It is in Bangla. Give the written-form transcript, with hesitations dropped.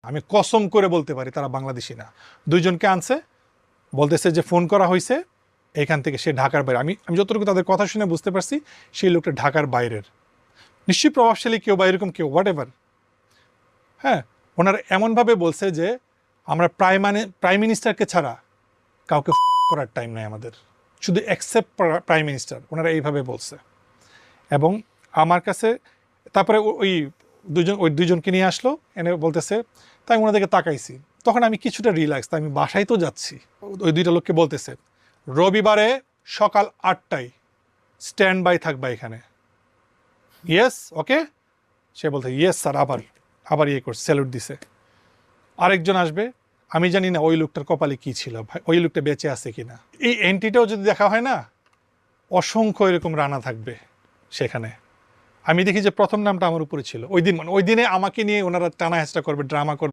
আমি কসম করে বলতে পারি তারা বাংলাদেশি না। দুইজনকে আনছে, বলতেছে যে ফোন করা হয়েছে এখান থেকে, সে ঢাকার বাইরে। আমি যতটুকু তাদের কথা শুনে বুঝতে পারছি সেই লোকটা ঢাকার বাইরের, নিশ্চয়ই প্রভাবশালী কেউ বা এরকম কেউ, হোয়াট এভার। হ্যাঁ, ওনারা এমনভাবে বলছে যে আমরা প্রাইম মিনিস্টারকে ছাড়া কাউকে করার টাইম নাই আমাদের, শুধু অ্যাকসেপ্ট প্রাইম মিনিস্টার, ওনারা এইভাবে বলছে। এবং আমার কাছে তারপরে ওই দুইজনকে নিয়ে আসলো, এনে বলতেছে, তাই আমি ওনাদেরকে তাকাইছি, তখন আমি কিছুটা রিল্যাক্স, তাই আমি বাসায় তো যাচ্ছি। ওই দুইটা লোককে বলতেছে রবিবারে সকাল 8টায় স্ট্যান্ড বাই থাকবা এখানে। ইয়েস, ওকে। সে বলতে ইয়েস স্যার, আবার ইয়ে করছে, স্যালুট দিছে। আরেকজন আসবে, আমি জানি না ওই লোকটার কপালে কি ছিল, ভাই ওই লোকটা বেঁচে আছে কিনা। এই এন্ট্রিটাও যদি দেখা হয় না, অসংখ্য এরকম রানা থাকবে সেখানে। আমি দেখি যে প্রথম নামটা আমার উপরে ছিল ওই দিন, মানে ওই দিনে আমাকে নিয়ে ওনারা টানা হেঁচড়া করবে, ড্রামা করবে।